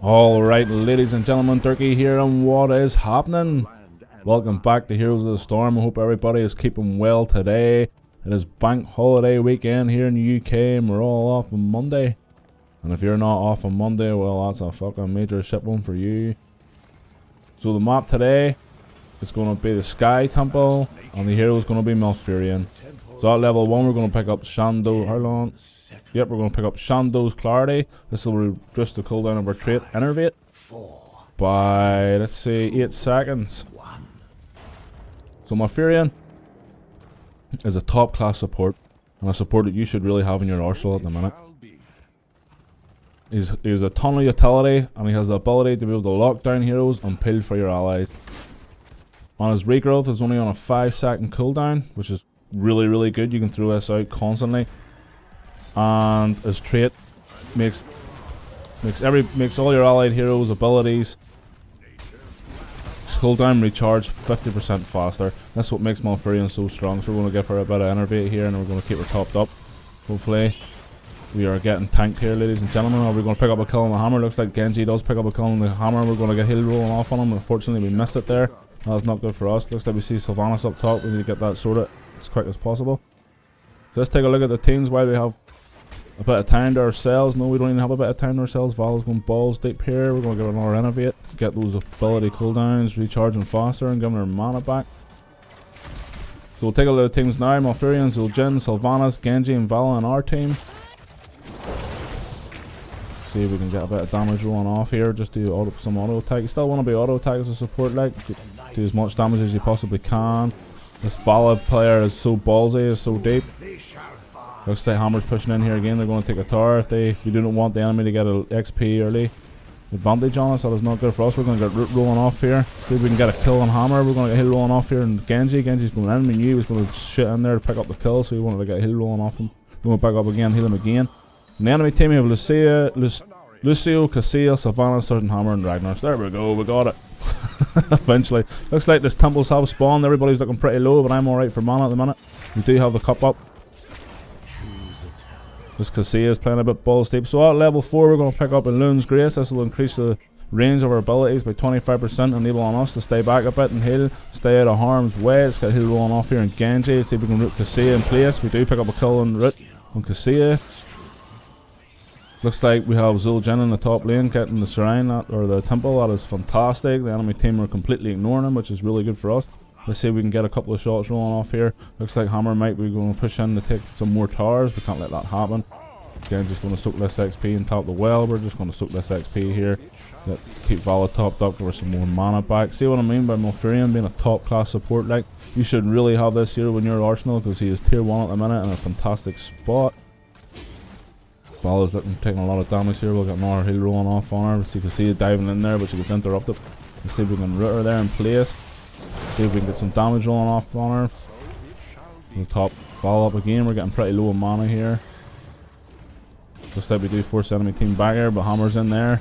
Alright, ladies and gentlemen, Dirky here, and what is happening? Welcome back to Heroes of the Storm. I hope everybody is keeping well today. It is bank holiday weekend here in the UK and we're all off on Monday. And if you're not off on Monday, well, that's a fucking major shit one for you. So the map today is going to be the Sky Temple and the hero is going to be Malfurion. So at level 1 we're going to pick up Shando. How long? Yep, we're going to pick up Shando's Clarity. This will reduce the cooldown of our trait Innervate by, let's say, 8 seconds. So Malfurion is a top class support, and a support that you should really have in your arsenal at the minute. He's a ton of utility, and he has the ability to be able to lock down heroes and peel for your allies. On his regrowth is only on a 5-second cooldown, which is really good. You can throw this out constantly. And his trait makes all your allied heroes' abilities cooldown recharge 50% faster. That's what makes Malfurion so strong. So we're going to give her a bit of Innervate here, and we're going to keep her topped up. Hopefully, we are getting tanked here, ladies and gentlemen. Are we going to pick up a kill on the hammer? Looks like Genji does pick up a kill on the hammer. We're going to get heal rolling off on him. Unfortunately, we missed it there. That's not good for us. Looks like we see Sylvanas up top. We need to get that sorted as quick as possible. So let's take a look at the teams while we have a bit of time to ourselves. No, we don't even have a bit of time to ourselves. Val's going balls deep here. We're going to get another Innervate. Get those ability cooldowns, recharging faster, and giving her mana back. So we'll take a look at the teams now. Malfurion, Zul'jin, Sylvanas, Genji, and Val on our team. See if we can get a bit of damage rolling off here. Just do some auto attack. You still want to be auto attack as a support, like. Do as much damage as you possibly can. This Vala player is so ballsy, is so deep. Looks like Hammer's pushing in here again. They're going to take a tower. We do not want the enemy to get an XP early advantage on us. That is not good for us. We're going to get root rolling off here. See if we can get a kill on Hammer. We're going to get heal rolling off here. And Genji's going in. We knew he was going to shit in there to pick up the kill, so we wanted to get heal rolling off him. We're going to back up again, heal him again. In the enemy team, we have Lucio, Cassia, Sylvanas, Sergeant Hammer, and Ragnar. So there we go. We got it. Eventually. Looks like this temples have spawned. Everybody's looking pretty low, but I'm alright for mana at the minute. We do have the cup up. This Cassia is playing a bit balls deep. So at level 4 we're going to pick up Elune's Grace. This will increase the range of our abilities by 25%, enabling us to stay back a bit and heal, stay out of harm's way. Let's get heal rolling off here in Genji. Let's see if we can root Cassia in place. We do pick up a kill on root on Cassia. Looks like we have Zul'jin in the top lane getting the shrine or the temple. That is fantastic. The enemy team are completely ignoring him, which is really good for us. Let's see if we can get a couple of shots rolling off here. Looks like Hammer might be going to push in to take some more towers. We can't let that happen. Again, just going to soak this XP and top the well. We're just going to soak this XP here. Keep Vala topped up, give her some more mana back. See what I mean by Malfurion being a top class support? Like, you should really have this here when you're Arsenal, because he is tier 1 at the minute in a fantastic spot. Vala's taking a lot of damage here. We'll get another heal rolling off on her. So you can see it diving in there, but she gets interrupted. Let's see if we can root her there in place. See if we can get some damage rolling off on her. We'll top Val up again. We're getting pretty low on mana here. Looks like we do force the enemy team back here, but Hammer's in there.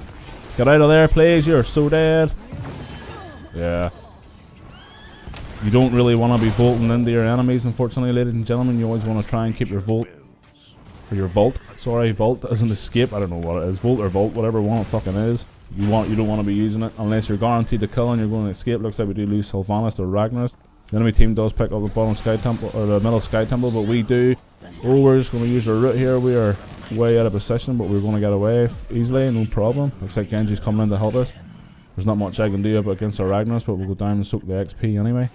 Get out of there, please. You're so dead. Yeah. You don't really want to be vaulting into your enemies, unfortunately, ladies and gentlemen. You always want to try and keep your vault. Or your vault. Sorry, vault as an escape. I don't know what it is. Vault or vault, whatever one it fucking is. You don't want to be using it unless you're guaranteed to kill and you're going to escape. Looks like we do lose Sylvanas to Ragnar. The enemy team does pick up the bottom Sky Temple or the middle Sky Temple, but we do. Oh, we're just going to use our route here. We are way out of position, but we're going to get away easily, no problem. Looks like Genji's coming in to help us. There's not much I can do against our Ragnar, but we'll go down and soak the XP anyway.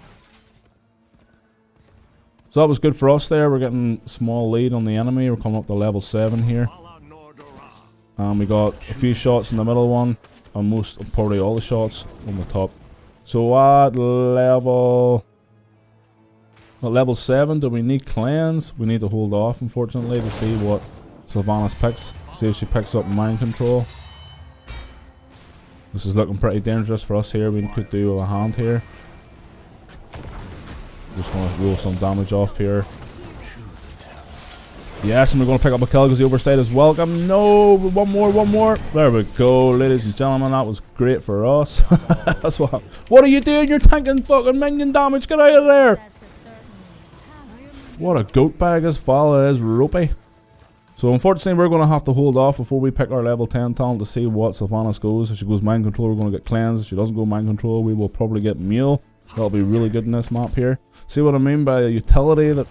So that was good for us there. We're getting a small lead on the enemy. We're coming up to level 7 here. We got a few shots in the middle one, and probably all the shots on the top. So at level 7, do we need cleanse? We need to hold off, unfortunately, to see what Sylvanas picks. See if she picks up mind control. This is looking pretty dangerous for us here. We could do a hand here. Just going to roll some damage off here. Yes, and we're going to pick up a kill because the overstayed is welcome. No, one more. There we go, ladies and gentlemen. That was great for us. That's what are you doing? You're tanking fucking minion damage. Get out of there. What a goat bag this Vala is ropey. So unfortunately we're going to have to hold off before we pick our level 10 talent to see what Sylvanas goes. If she goes mind control, we're going to get cleanse. If she doesn't go mind control, we will probably get mule. That'll be really good in this map here. See what I mean by a utility that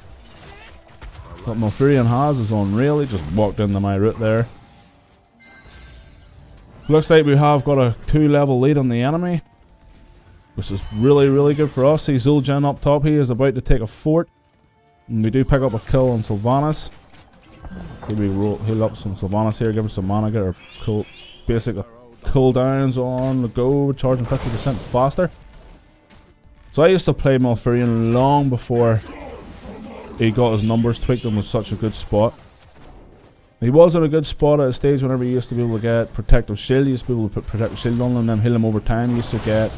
Malfurion has is unreal. He just walked into my route there. Looks like we have got a 2-level lead on the enemy, which is really good for us. See Zul'jin up top. He is about to take a fort, and we do pick up a kill on Sylvanas. We heal up some Sylvanas here, give her some mana, get her basic cooldowns on the go, charging 50% faster. So I used to play Malfurion long before he got his numbers tweaked and was such a good spot. He was in a good spot at a stage whenever he used to be able to get protective shield. He used to be able to put protective shield on him and then heal him over time. He used to get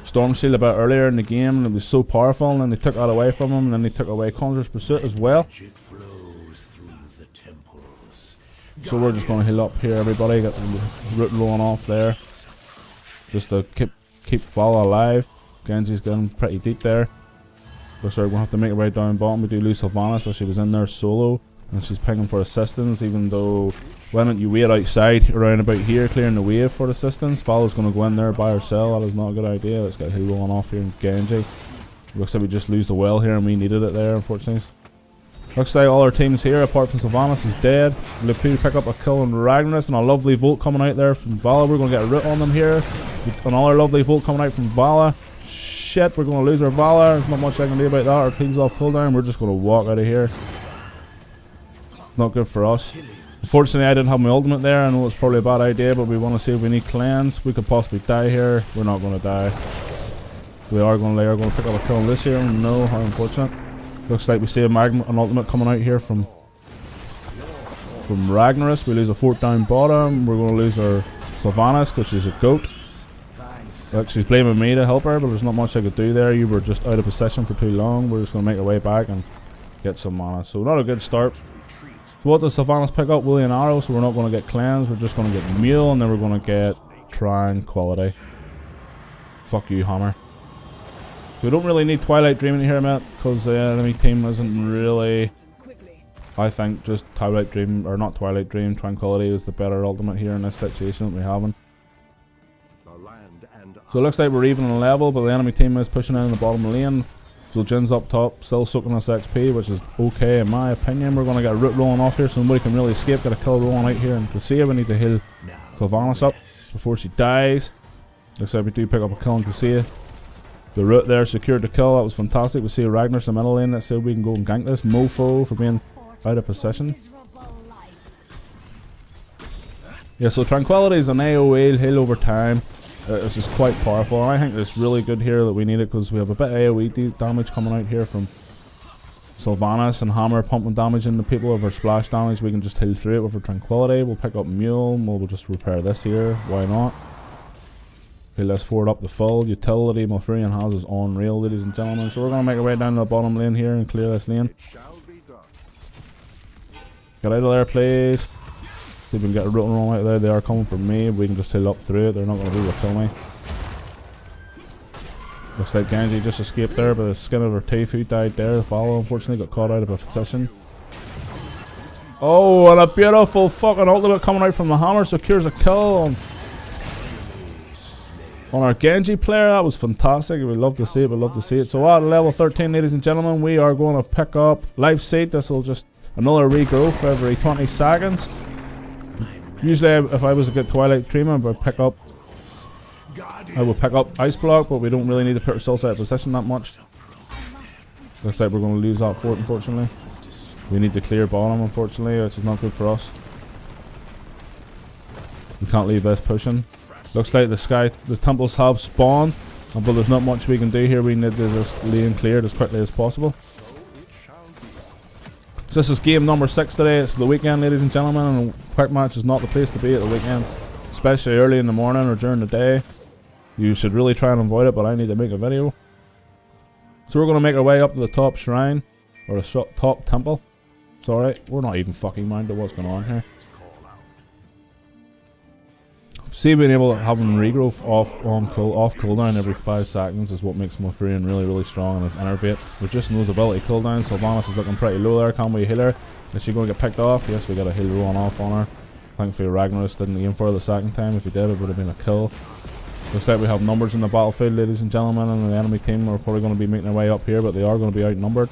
storm shield a bit earlier in the game, and it was so powerful, and then they took that away from him, and then they took away Conjurer's Pursuit as well. So we're just going to heal up here, everybody. Get the root rolling off there, just to keep Vala alive. Genji's getting pretty deep there. Looks like we'll have to make our way down bottom. We do lose Sylvanas, so she was in there solo, and she's pinging for assistance. Even though, why don't you wait outside around about here, clearing the way for assistance? Vala's going to go in there by herself. That is not a good idea. Let's get heal rolling off here in Genji. Looks like we just lose the well here, and we needed it there, unfortunately. Looks like all our teams here, apart from Sylvanas, is dead. We'll pick up a kill on Ragnaros, and a lovely Volt coming out there from Vala. We're going to get a root on them here. Another lovely Volt coming out from Vala. Shit, we're going to lose our Vala. There's not much I can do about that. Our team's off cooldown. We're just going to walk out of here. Not good for us. Unfortunately, I didn't have my ultimate there. I know it's probably a bad idea, but we want to see if we need cleanse. We could possibly die here. We're not going to die. We are going to pick up a kill on this here. No, how unfortunate. Looks like we see an ultimate coming out here from Ragnaros. We lose a fort down bottom. We're going to lose our Sylvanas because she's a goat. Look, she's blaming me to help her, but there's not much I could do there. You were just out of position for too long. We're just going to make our way back and get some mana. So not a good start. So what does Sylvanas pick up? Willy and Arrow, so we're not going to get cleanse. We're just going to get mule, and then we're going to get tranquility. Fuck you, Hammer. We don't really need Twilight Dream in here, mate, because the enemy team isn't really... I think just Twilight Dream, or not Twilight Dream, Tranquility is the better ultimate here in this situation that we're having. So it looks like we're even in level, but the enemy team is pushing in the bottom lane. Zul'jin's up top, still soaking us XP, which is okay in my opinion. We're going to get a root rolling off here so nobody can really escape. Get a kill rolling out here, and Cassia, we need to heal Sylvanas up before she dies. Looks like we do pick up a kill on Cassia. The root there secured the kill. That was fantastic. We see Ragnaros in the middle lane. Let's see if we can go and gank this mofo for being out of position. Yeah, so Tranquility is an AoE heal over time. It's just quite powerful, and I think it's really good here that we need it because we have a bit of AoE damage coming out here from Sylvanas and Hammer pumping damage into people. If our splash damage, we can just heal through it with our Tranquility. We'll pick up Mule, and we'll just repair this here. Why not? Okay, let's forward up the full. Utility Malfurion has is unreal, ladies and gentlemen. So we're going to make our way down to the bottom lane here and clear this lane. Get out of there, please. See if we can get a root roll out there. They are coming for me. We can just heal up through it. They're not going to be able to kill me. Looks like Genji just escaped there, but the skin of her teeth who died there. The follow unfortunately got caught out of a position. Oh, and a beautiful fucking ultimate coming out from the Hammer secures a kill on our Genji player. That was fantastic. We'd love to see it. We'd love to see it. So at level 13, ladies and gentlemen, we are going to pick up Life Seed. This will just another regrowth every 20 seconds. Usually, if I was a good Twilight Dreamer, I would pick up Ice Block, but we don't really need to put ourselves out of position that much. Looks like we're going to lose that fort, unfortunately. We need to clear bottom, unfortunately, which is not good for us. We can't leave this pushing. Looks like the temples have spawned, but there's not much we can do here. We need to just lane cleared as quickly as possible. So this is game number 6 today. It's the weekend, ladies and gentlemen, and Quickmatch is not the place to be at the weekend, especially early in the morning or during the day. You should really try and avoid it, but I need to make a video. So we're going to make our way up to the top shrine, or the top temple. It's alright, we're not even fucking minded what's going on here. See, being able to have him regrowth off cooldown every 5 seconds is what makes Malfurion really strong in his Innervate. With just those ability cooldowns, Sylvanas is looking pretty low there. Can we heal her? Is she going to get picked off? Yes, we got a heal rolling off on her. Thankfully Ragnaros didn't aim for her the second time. If he did, it would have been a kill. Looks like we have numbers in the battlefield, ladies and gentlemen, and the enemy team are probably going to be making their way up here, but they are going to be outnumbered.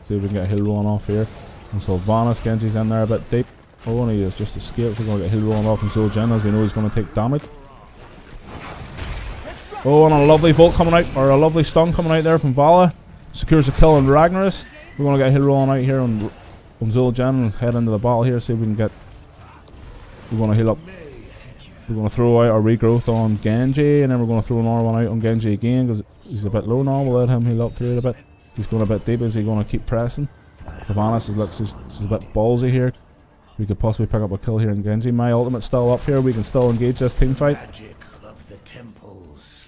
See if we can get a heal rolling off here. And Sylvanas, Genji's in there a bit deep. Oh, and he has just escaped. We're going to get a heal rolling off from Zul'jin, as we know he's going to take damage. Oh, and a lovely volt coming out, or a lovely stun coming out there from Vala. Secures a kill on Ragnaros. We're going to get a heal rolling out here on Zul'jin and head into the battle here, see if we can get... We're going to heal up. We're going to throw out our regrowth on Genji, and then we're going to throw another one out on Genji again, because he's a bit low now. We'll let him heal up through it a bit. He's going a bit deep. Is he going to keep pressing? Sylvanas looks a bit ballsy here. We could possibly pick up a kill here in Genji. My ultimate's still up here. We can still engage this team fight.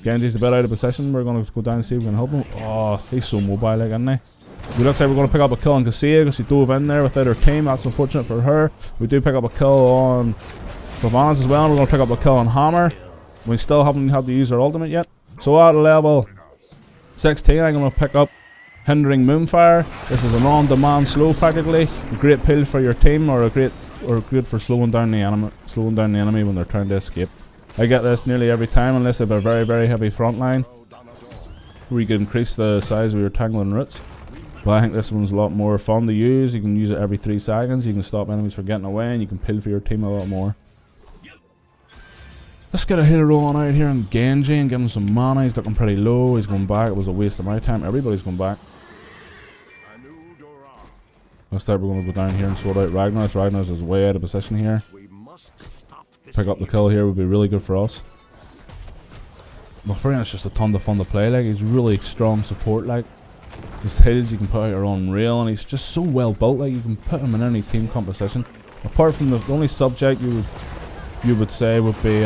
Genji's a bit out of position. We're going to go down and see if we can help him. Oh, he's so mobile, like, isn't he? It looks like we're going to pick up a kill on Cassia because she dove in there without her team. That's unfortunate for her. We do pick up a kill on Sylvanas as well, and we're going to pick up a kill on Hammer. We still haven't had to use our ultimate yet. So at level 16, I'm going to pick up Hindering Moonfire. This is an on-demand slow practically. A great pill for your team, or good for slowing down the enemy when they're trying to escape. I get this nearly every time unless they have a very, very heavy front line, where you can increase the size of your tangling roots. But I think this one's a lot more fun to use. You can use it every 3 seconds. You can stop enemies from getting away, and you can pill for your team a lot more. Let's get a heal rolling out here on Genji and give him some mana. He's looking pretty low. He's going back. It was a waste of my time. Everybody's going back. Instead, we're going to go down here and sort out Ragnaros. Ragnaros is way out of position here. Pick up the kill here would be really good for us. Malfurion's just a ton of fun to play. Like, he's really strong support. Like, his heals you can put out are unreal, and he's just so well built. Like, you can put him in any team composition. Apart from the only subject you would say would be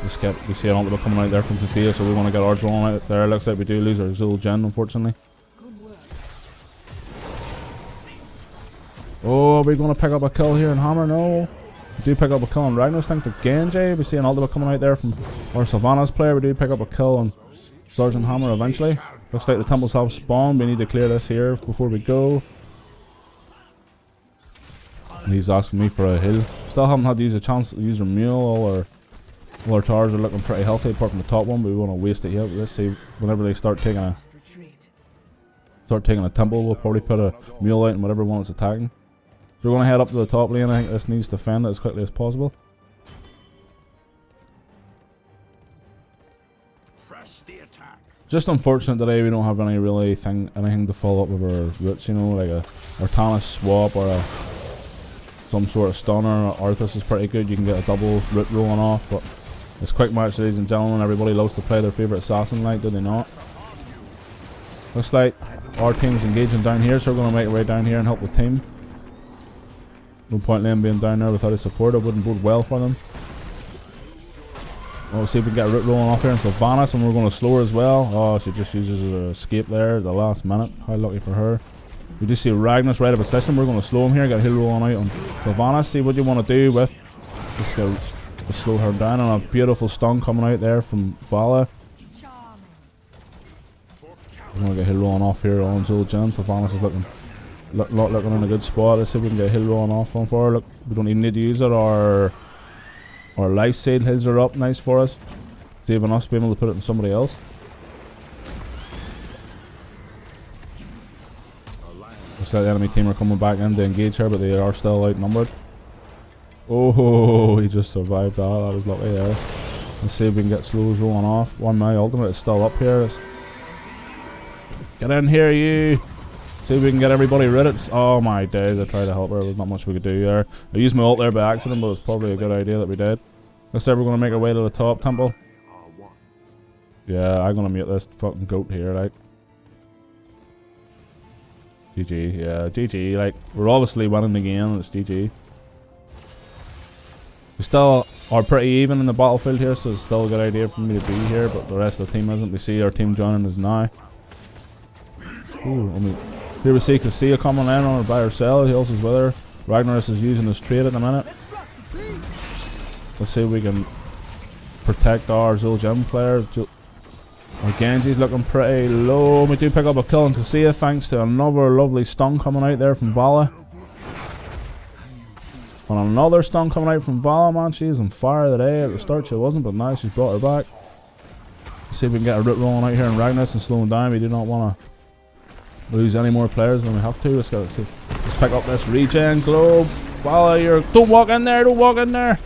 we see an ultimate coming out there from Cassia, so we want to get ours rolling out there. Looks like we do lose our Zul'jin, unfortunately. Oh, are we going to pick up a kill here in Hammer? No. We do pick up a kill on Ragnaros. Thanks to Genji. We see an ultimate coming out there from our Sylvanas player. We do pick up a kill on Sergeant Hammer eventually. Looks like the temples have spawned. We need to clear this here before we go. And he's asking me for a heal. Still haven't had to use a chance to use our mule. All our towers are looking pretty healthy apart from the top one, but we want to waste it here. Let's see, whenever they start taking a temple, we'll probably put a mule out in whatever one it's attacking. So we're going to head up to the top lane. I think this needs to defend it as quickly as possible. Just unfortunate today we don't have any really anything to follow up with our roots, you know, like a Artanis swap or some sort of stunner. Arthas is pretty good. You can get a double root rolling off, but it's Quickmatch, ladies and gentlemen. Everybody loves to play their favourite assassin, like, do they not? Looks like our team's engaging down here, so we're going to make our way down here and help the team. No point in them being down there without a support. It wouldn't bode well for them. We'll see if we can get a root rolling off here in Sylvanas, and we're going to slow her as well. Oh, she just uses her escape there at the last minute. How lucky for her. We do see Ragnaros right out of position. We're going to slow him here. Get a heal rolling out on Sylvanas. See what you want to do with. Let's go. Let's slow her down. And a beautiful stun coming out there from Vala. We're going to get a heal rolling off here on Zul'jin. Sylvanas is looking in a good spot. Let's see if we can get a heal rolling off on for her. Look, we don't even need to use it. Our life seal hills are up nice for us, saving us being able to put it in somebody else. Looks like the enemy team are coming back in to engage her, but they are still outnumbered. Oh, he just survived that. That was lucky there. Let's see if we can get slows rolling off. My ultimate is still up here. Get in here, you. See if we can get everybody rid of it. Oh my days, I tried to help her. There's not much we could do there. I used my ult there by accident, but it's probably a good idea that we did. Looks like we're going to make our way to the top temple. Yeah, I'm going to mute this fucking goat here, like. GG, yeah, GG. Like, we're obviously winning the game, and it's GG. We still are pretty even in the battlefield here, so it's still a good idea for me to be here, but the rest of the team isn't. We see our team joining us now. Ooh, here we see Cassia coming in on her by herself. He also is with her. Ragnaros is using his trade at the minute. Let's see if we can protect our Zul'jin player. Our Genji's looking pretty low. We do pick up a kill on Cassia thanks to another lovely stun coming out there from Vala. And another stun coming out from Vala, man. She's on fire today. At the start she wasn't, but now she's brought her back. Let's see if we can get a root rolling out here in Ragnus and slow him down. We do not want to lose any more players than we have to. Let's see. Let's pick up this regen globe. Vala, don't walk in there, don't walk in there.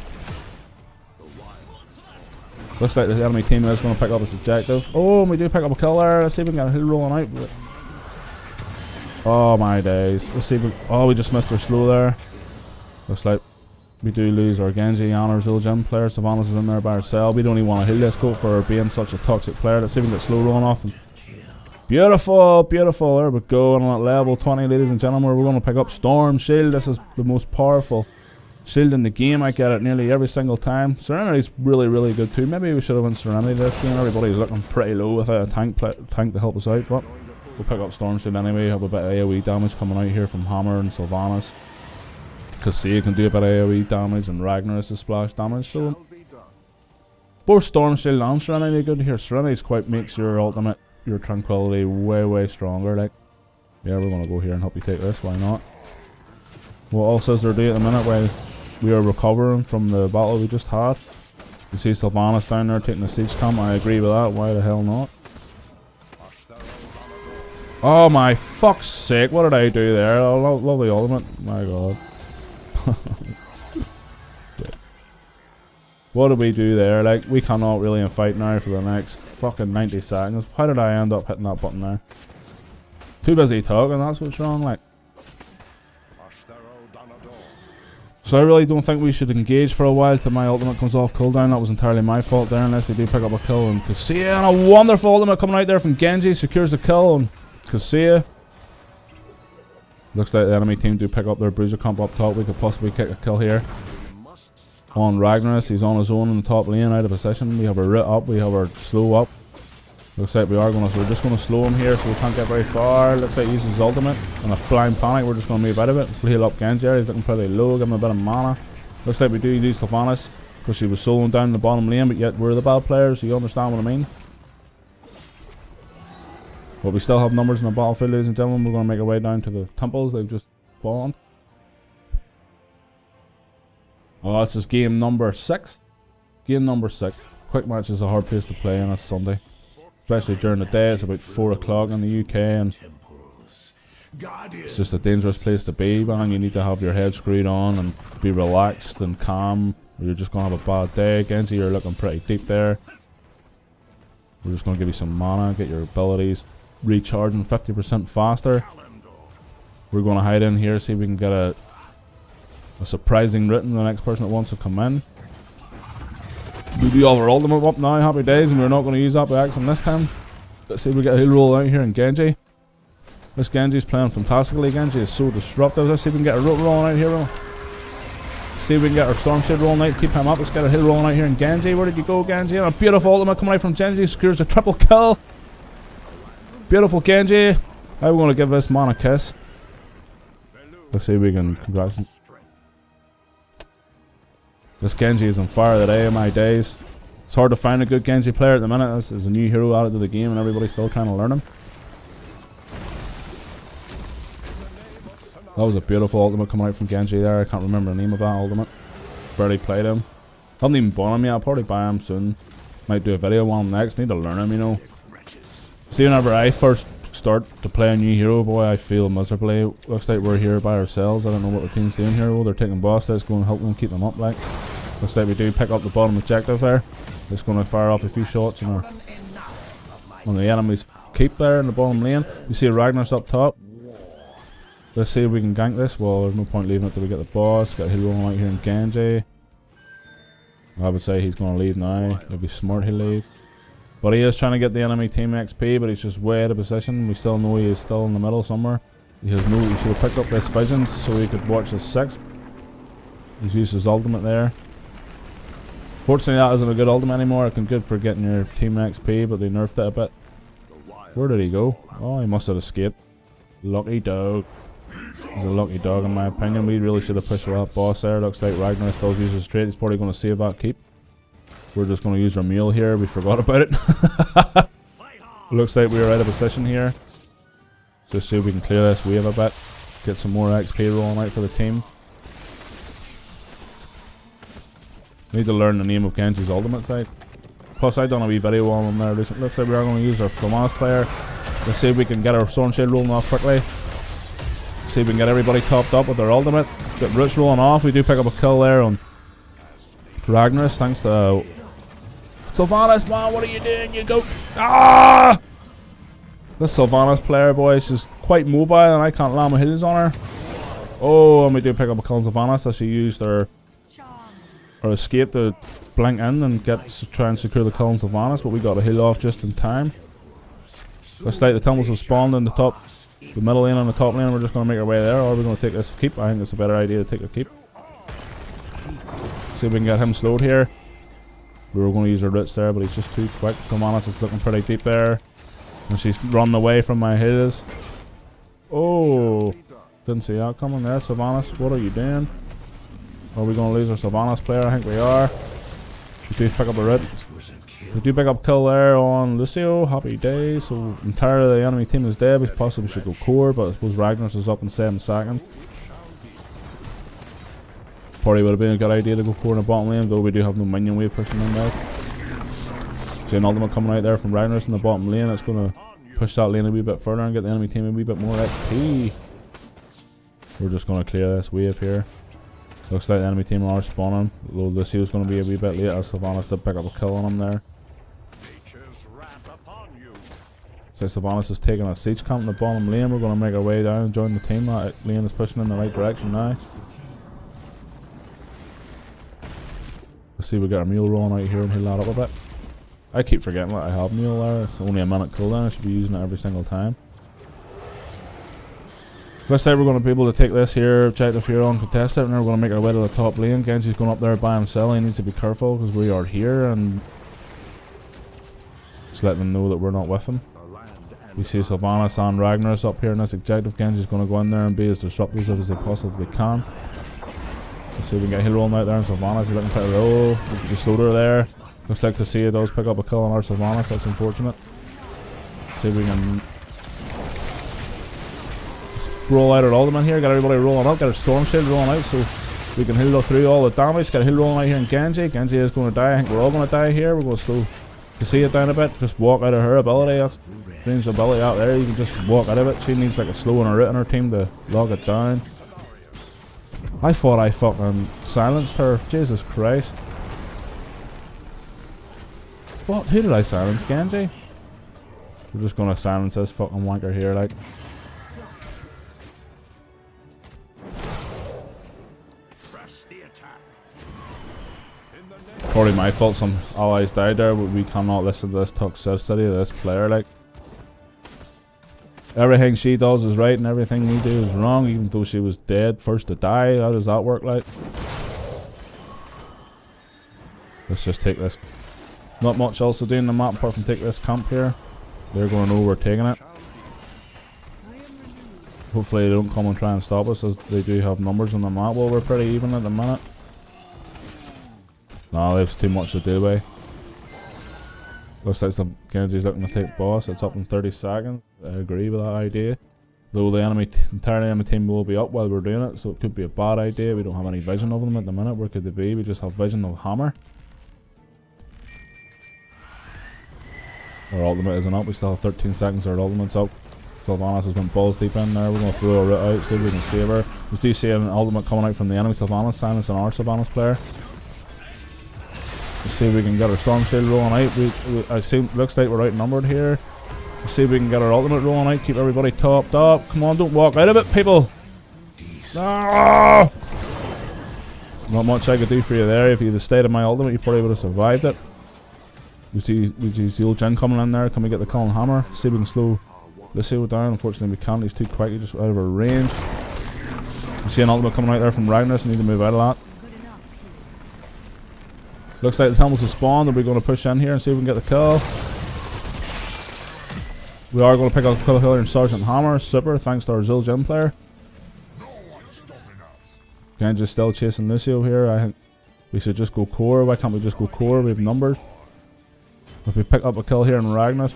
Looks like the enemy team is going to pick up its objective. Oh, we do pick up a kill there. Let's see if we can get a hill rolling out. Oh my days. Let's see if we, oh, we just missed our slow there. Looks like we do lose our Genji and our Zul'jin player. Sylvanas is in there by herself. We don't even want to heal this coat for her being such a toxic player. Let's see if we can get slow rolling off. Beautiful, beautiful. There we go. And at level 20, ladies and gentlemen, we're going to pick up Storm Shield. This is the most powerful shield in the game. I get it nearly every single time. Serenity's really, really good too. Maybe we should have won Serenity this game. Everybody's looking pretty low without a tank to help us out. But we'll pick up Storm Shield anyway. Have a bit of AoE damage coming out here from Hammer and Sylvanas. Cassia can do a bit of AoE damage, and Ragnar is the splash damage. So both Storm Shield and Serenity are good here. Serenity's quite makes your ultimate, your tranquility way, way stronger. Like, yeah, we're gonna go here and help you take this. Why not? What all Scissor do at the minute while we are recovering from the battle we just had? You see Sylvanas down there taking the siege camp. I agree with that. Why the hell not? Oh my fuck's sake! What did I do there? Oh, lovely ultimate. My god. What did we do there? Like, we cannot really fight now for the next fucking 90 seconds. How did I end up hitting that button there? Too busy talking, that's what's wrong, like. So I really don't think we should engage for a while till my ultimate comes off cooldown. That was entirely my fault there, unless we do pick up a kill on Cassia. And a wonderful ultimate coming out there from Genji. Secures the kill on Cassia. Looks like the enemy team do pick up their bruiser comp up top. We could possibly kick a kill here on Ragnaros. He's on his own in the top lane, out of position. We have our root up, we have our slow up. Looks like we're just gonna slow him here so we can't get very far. Looks like he uses his ultimate and a blind panic. We're just gonna move out of it. We'll heal up Genji. He's looking pretty low, give him a bit of mana. Looks like we do use Sylvanas because she was soloing down the bottom lane, but yet we're the bad players, so you understand what I mean. But we still have numbers in the battlefield, ladies and gentlemen. We're going to make our way down to the temples they've just spawned. Oh, this is game number 6. Game number 6. Quickmatch is a hard place to play on a Sunday. Especially during the day. It's about 4 o'clock in the UK and it's just a dangerous place to be, man. You need to have your head screwed on and be relaxed and calm, or you're just going to have a bad day. Genji, you're looking pretty deep there. We're just going to give you some mana, get your abilities recharging 50% faster. We're going to hide in here, see if we can get a surprising route in the next person that wants to come in. We do have our ultimate up now, happy days, and we're not going to use that by accident this time. Let's see if we get a heal roll out here in Genji. This Genji's playing fantastically. Genji is so disruptive. Let's see if we can get a route rolling out here. Let's see if we can get our Storm Shade rolling out, keep him up. Let's get a hill rolling out here in Genji. Where did you go, Genji? And a beautiful ultimate coming out from Genji, secures a triple kill. Beautiful Genji. How are we going to give this man a kiss? Let's see if we can congratulate. This Genji is on fire today, my days. It's hard to find a good Genji player at the minute. This is a new hero added to the game and everybody's still trying to learn him. That was a beautiful ultimate coming out from Genji there. I can't remember the name of that ultimate. Barely played him. Haven't even bought him yet. I'll probably buy him soon. Might do a video on him next. Need to learn him, you know. See, whenever I first start to play a new hero, boy, I feel miserably. Looks like we're here by ourselves. I don't know what the team's doing here. Oh, they're taking boss. Let's go and help them keep them up, like. Looks like we do pick up the bottom objective there. Just going to fire off a few shots on the enemy's keep there in the bottom lane. You see Ragnar's up top. Let's see if we can gank this. Well, there's no point leaving it till we get the boss. Got a heal rolling out here in Genji. I would say he's going to leave now. It'd be smart he'll leave. But he is trying to get the enemy team XP, but he's just way out of position. We still know he is still in the middle somewhere. He should have picked up this vision so he could watch his 6. He's used his ultimate there. Fortunately, that isn't a good ultimate anymore. It can good for getting your team XP, but they nerfed it a bit. Where did he go? Oh, he must have escaped. Lucky dog. He's a lucky dog in my opinion. We really should have pushed that boss there. Looks like Ragnar still uses his trait. He's probably going to save that keep. We're just going to use our meal here. We forgot about it. Looks like we are out of position here. Just see if we can clear this wave a bit. Get some more XP rolling out for the team. Need to learn the name of Genji's ultimate side. Plus I done a wee video on him there recently. Looks like we are going to use our Flamas player. Let's see if we can get our Storm Shield rolling off quickly. See if we can get everybody topped up with their ultimate. Get Roots rolling off. We do pick up a kill there on Ragnaros thanks to Sylvanas, man, what are you doing? You go. Ah! This Sylvanas player, boy, is just quite mobile and I can't land my heals on her. Oh, and we do pick up a kill on Sylvanas as she used her escape to blink in and try and secure the kill on Sylvanas, but we got a heal off just in time. Looks like the Tumbles have spawned in the middle lane and the top lane. We're just going to make our way there, or we're going to take this keep. I think it's a better idea to take a keep. See if we can get him slowed here. We were going to use our roots there, but he's just too quick. Sylvanas is looking pretty deep there. And she's running away from my heals. Oh, didn't see that coming there. Sylvanas, what are you doing? Are we going to lose our Sylvanas player? I think we are. We do pick up a root. We do pick up kill there on Lucio. Happy days. So entirely the enemy team is dead. We possibly should go core, but I suppose Ragnaros is up in 7 seconds. Probably would have been a good idea to go core in the bottom lane, though we do have no minion wave pushing in there. See an ultimate coming out there from Ragnaros in the bottom lane. That's going to push that lane a wee bit further and get the enemy team a wee bit more XP. We're just going to clear this wave here. Looks like the enemy team are spawning. Though Lucio's going to be a wee bit late as Sylvanas did pick up a kill on him there. So Sylvanas is taking a siege camp in the bottom lane. We're going to make our way down and join the team. That lane is pushing in the right direction now. Let's see if we get our mule rolling out here and heal that up a bit. I keep forgetting that I have mule there. It's only a minute cooldown. I should be using it every single time. Looks like we're going to be able to take this here, objective here on contested, and then we're going to make our way to the top lane. Genji's going up there by himself. He needs to be careful because we are here and just let them know that we're not with him. We see Sylvanas and Ragnaros up here in this objective. Genji's going to go in there and be as disruptive as they possibly can. Let's see if we can get heal rolling out there, and Sylvanas is looking pretty low. We slowed her there. Looks like Cassia does pick up a kill on our Sylvanas. That's unfortunate. Let's see if we can roll out our ultimate here. Get everybody rolling up. Get our Storm Shield rolling out so we can heal through all the damage. Get a heal rolling out here in Genji. Genji is going to die. I think we're all going to die here. We're going to slow Cassia down a bit. Just walk out of her ability. That's ranged ability out there. You can just walk out of it. She needs like a slow and a root in her team to log it down. I thought I fucking silenced her. Jesus Christ. What? Who did I silence? Genji? We're just gonna silence this fucking wanker here, like. Probably my fault some allies died there, but we cannot listen to this toxicity of this player, like. Everything she does is right and everything we do is wrong, even though she was dead first to die. How does that work, like? Let's just take this. Not much else to do in the map apart from take this camp here. They're going to know we're taking it. Hopefully they don't come and try and stop us, as they do have numbers on the map. Well, we're pretty even at the minute. Nah, there's too much to do by. Looks like some Genji's looking to take boss. It's up in 30 seconds. I agree with that idea. Though the entire enemy team will be up while we're doing it, so it could be a bad idea. We don't have any vision of them at the minute. Where could they be? We just have vision of Hammer. Our ultimate isn't up. We still have 13 seconds. Our ultimate's up. Sylvanas has went balls deep in there. We're going to throw a root out, see if we can save her. We do see an ultimate coming out from the enemy Sylvanas, silencing our Sylvanas player. Let's see if we can get our Storm Shield rolling out. I see, looks like we're outnumbered here. Let's see if we can get our ultimate rolling out. Keep everybody topped up. Come on, don't walk out of it, people. No! Not much I could do for you there. If you'd have stayed in my ultimate, you probably would have survived it. We see Zul'jin coming in there. Can we get the Cullen Hammer? See if we can slow Lucio down. Unfortunately, we can't. He's too quick. He's just out of our range. We see an ultimate coming out there from Ragnaros. Need to move out of that. Looks like the Tumbles have spawned, and we're going to push in here and see if we can get the kill. We are going to pick up a kill here in Sergeant Hammer. Super, thanks to our Zul'jin player. Genji's still chasing Lucio here. I think we should just go core. Why can't we just go core? We have numbers. If we pick up a kill here in Ragnaros,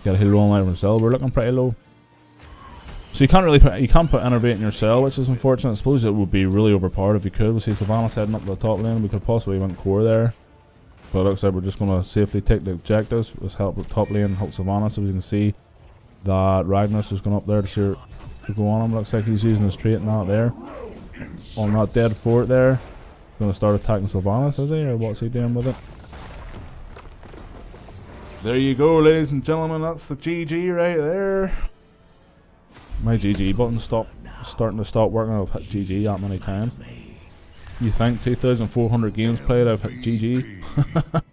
Get a heal rolling out of our cell. We're looking pretty low. So you can't really put, you can't put Innervate in your cell, which is unfortunate. I suppose it would be really overpowered if you could. We see Sylvanas heading up to the top lane. We could possibly win core there. But it looks like we're just going to safely take the objectives. Let's help the top lane, help Sylvanas. So as you can see that Ragnaros is going up there to see her to go on him. Looks like he's using his trait now there. On that dead fort there. Going to start attacking Sylvanas, is he? Or what's he doing with it? There you go, ladies and gentlemen. That's the GG right there. My GG button starting to stop working. I've hit GG that many times. You think 2,400 games played, I've hit GG.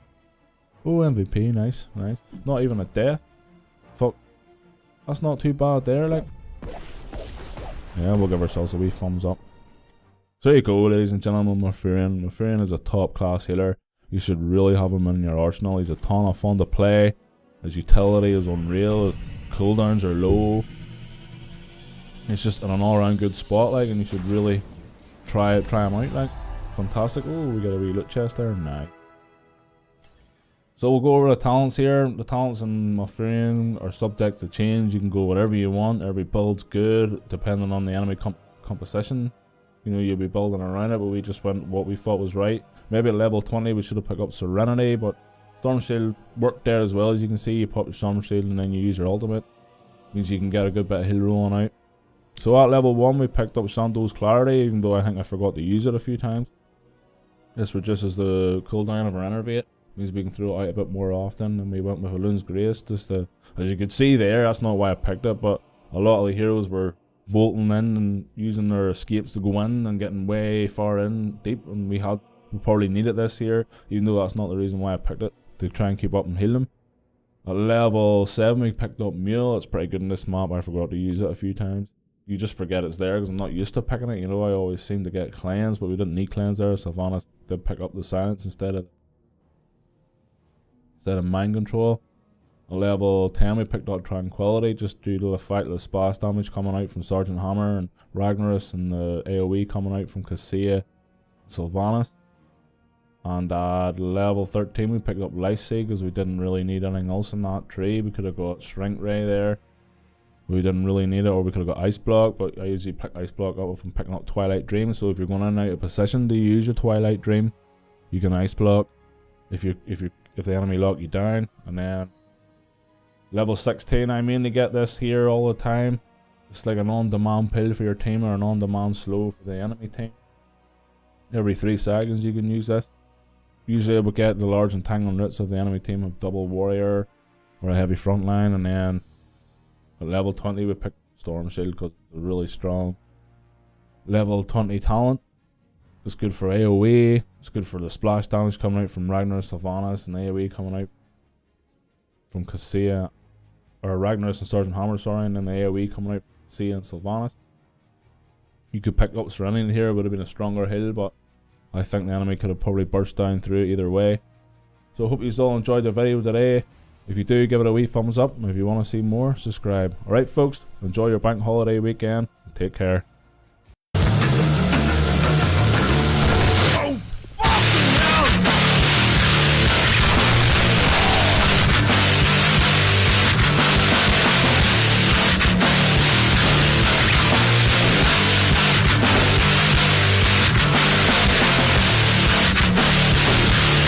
Oh, MVP, nice, nice. Not even a death. Fuck. That's not too bad there, like. Yeah, we'll give ourselves a wee thumbs up. So there you go, ladies and gentlemen, Malfurion. Malfurion is a top class healer. You should really have him in your arsenal. He's a ton of fun to play. His utility is unreal. His cooldowns are low. It's just in an all-around good spot, like, and you should really try him out, like. Fantastic. Oh, we got a wee loot chest there. Nice. So we'll go over the talents here. The talents in Malfurion are subject to change. You can go whatever you want. Every build's good, depending on the enemy composition. You know, you'll be building around it, but we just went what we thought was right. Maybe at level 20 we should have picked up Serenity, but Storm Shield worked there as well. As you can see, you pop your Storm Shield and then you use your ultimate. Means you can get a good bit of heal rolling out. So at level 1 we picked up Shando's Clarity, even though I think I forgot to use it a few times. This reduces the cooldown of our Innervate. Means we can throw it out a bit more often, and we went with Elun's Grace just to, as you could see there, that's not why I picked it, but a lot of the heroes were bolting in and using their escapes to go in and getting way far in deep, and we probably needed this here, even though that's not the reason why I picked it, to try and keep up and heal them. At level 7 we picked up Mule. It's pretty good in this map. I forgot to use it a few times. You just forget it's there because I'm not used to picking it. You know, I always seem to get cleanse, but we didn't need cleanse there. Sylvanas did pick up the silence instead of mind control. At level 10 we picked up Tranquility just due to the fact of the splash damage coming out from Sergeant Hammer and Ragnaros, and the AoE coming out from Cassia, Sylvanas. And at level 13 we picked up Life Seed because we didn't really need anything else in that tree. We could have got Shrink Ray there. We didn't really need it, or we could have got Ice Block, but I usually pick Ice Block up if I'm picking up Twilight Dream. So if you're going in and out of position to use your Twilight Dream, you can Ice Block if the enemy lock you down. And then level 16, I mainly get this here all the time. It's like an on-demand pill for your team or an on-demand slow for the enemy team. Every 3 seconds you can use this. Usually I would get the large entangling roots of the enemy team of double warrior or a heavy frontline, and then at level 20 we pick Storm Shield because it's really strong. Level 20 talent. It's good for AoE. It's good for the splash damage coming out from Ragnaros, Sylvanas, and AoE coming out from Cassia, or Ragnaros and Sergeant Hammer, sorry, and then the AoE coming out from Cassia and Sylvanas. You could pick up Serenity here. It would have been a stronger hill, but I think the enemy could have probably burst down through it either way. So I hope you all enjoyed the video today. If you do, give it a wee thumbs up, and if you want to see more, subscribe. Alright folks, enjoy your bank holiday weekend. Take care.